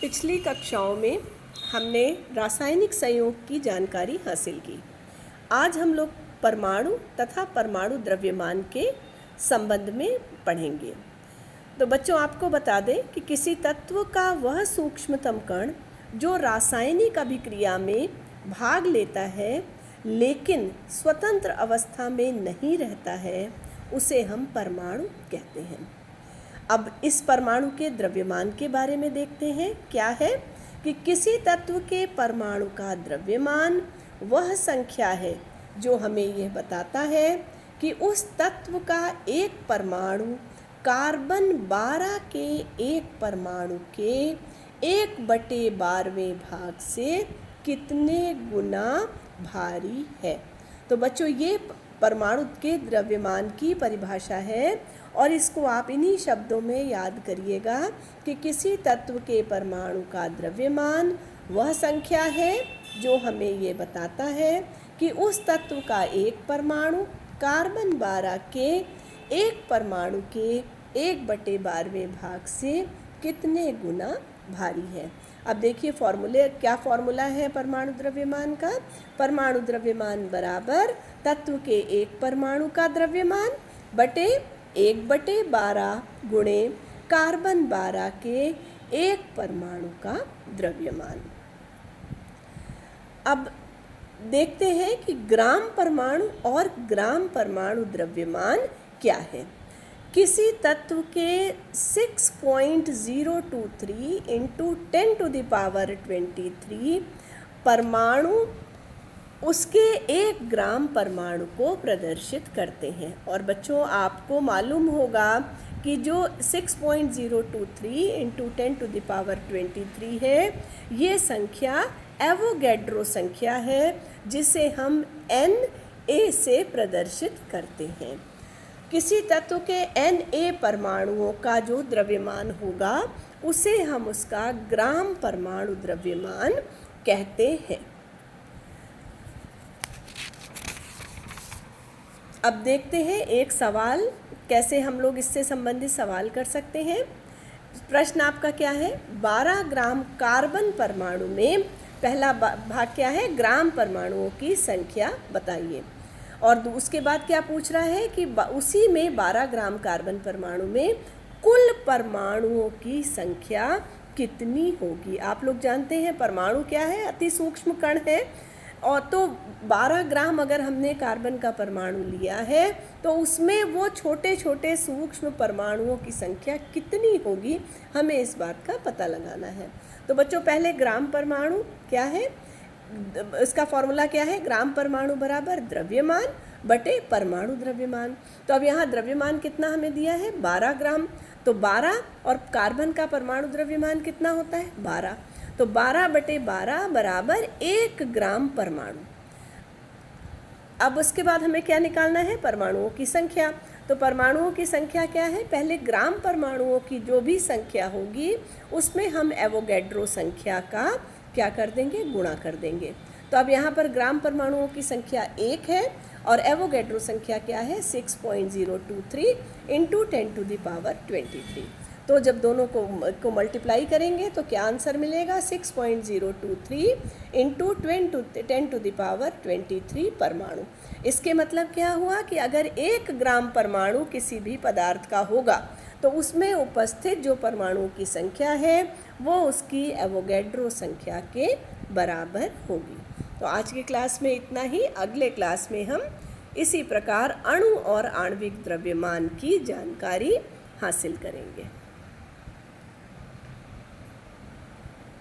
पिछली कक्षाओं में हमने रासायनिक संयोग की जानकारी हासिल की। आज हम लोग परमाणु तथा परमाणु द्रव्यमान के संबंध में पढ़ेंगे। तो बच्चों, आपको बता दें कि किसी तत्व का वह सूक्ष्मतम कण जो रासायनिक अभिक्रिया में भाग लेता है लेकिन स्वतंत्र अवस्था में नहीं रहता है, उसे हम परमाणु कहते हैं। अब इस परमाणु के द्रव्यमान के बारे में देखते हैं। क्या है कि किसी तत्व के परमाणु का द्रव्यमान वह संख्या है जो हमें यह बताता है कि उस तत्व का एक परमाणु कार्बन 12 के एक परमाणु के 1/12वें भाग से कितने गुना भारी है। तो बच्चों, ये परमाणु के द्रव्यमान की परिभाषा है और इसको आप इन्हीं शब्दों में याद करिएगा कि किसी तत्व के परमाणु का द्रव्यमान वह संख्या है जो हमें ये बताता है कि उस तत्व का एक परमाणु कार्बन 12 के एक परमाणु के 1/12वें भाग से कितने गुना भारी है। अब देखिए क्या फॉर्मूला है परमाणु द्रव्यमान का। परमाणु द्रव्यमान बराबर तत्व के एक परमाणु का द्रव्यमान बटे 1/12 गुणे कार्बन 12 के एक परमाणु का द्रव्यमान। अब देखते हैं कि ग्राम परमाणु और ग्राम परमाणु द्रव्यमान क्या है। किसी तत्व के 6.023 × 10⁻23 परमाणु उसके 1 ग्राम परमाणु को प्रदर्शित करते हैं। और बच्चों, आपको मालूम होगा कि जो 6.023 × 10⁻23 है, ये संख्या एवोगैड्रो संख्या है जिसे हम Na से प्रदर्शित करते हैं। किसी तत्व के Na परमाणुओं का जो द्रव्यमान होगा उसे हम उसका ग्राम परमाणु द्रव्यमान कहते हैं। अब देखते हैं एक सवाल, कैसे हम लोग इससे संबंधित सवाल कर सकते हैं। प्रश्न आपका क्या है? 12 ग्राम कार्बन परमाणु में पहला भाग क्या है? ग्राम परमाणुओं की संख्या बताइए। और उसके बाद क्या पूछ रहा है कि उसी में 12 ग्राम कार्बन परमाणु में कुल परमाणुओं की संख्या कितनी होगी। आप लोग जानते हैं परमाणु क्या है? अति सूक्ष्म कण है। और तो 12 ग्राम अगर हमने कार्बन का परमाणु लिया है तो उसमें वो छोटे छोटे सूक्ष्म परमाणुओं की संख्या कितनी होगी, हमें इस बात का पता लगाना है। तो बच्चों, पहले ग्राम परमाणु क्या है, इसका फॉर्मूला क्या है? ग्राम परमाणु बराबर द्रव्यमान बटे परमाणु द्रव्यमान। तो अब यहाँ द्रव्यमान कितना हमें दिया है? 12 ग्राम। तो 12 और कार्बन का परमाणु द्रव्यमान कितना होता है? 12। तो 12/12 बराबर 1 ग्राम परमाणु। अब उसके बाद हमें क्या निकालना है? परमाणुओं की संख्या। तो परमाणुओं की संख्या क्या है? पहले ग्राम परमाणुओं की जो भी संख्या होगी उसमें हम एवोगैड्रो संख्या का क्या कर देंगे? गुणा कर देंगे। तो अब यहाँ पर ग्राम परमाणुओं की संख्या 1 है और एवोगैड्रो संख्या क्या है? 6.023 × 10⁻23। तो जब दोनों को मल्टीप्लाई करेंगे तो क्या आंसर मिलेगा? 6.023 × 10⁻23 परमाणु। इसके मतलब क्या हुआ कि अगर 1 ग्राम परमाणु किसी भी पदार्थ का होगा तो उसमें उपस्थित जो परमाणुओं की संख्या है वो उसकी एवोगैड्रो संख्या के बराबर होगी। तो आज की क्लास में इतना ही। अगले क्लास में हम इसी प्रकार अणु और आणविक द्रव्यमान की जानकारी हासिल करेंगे।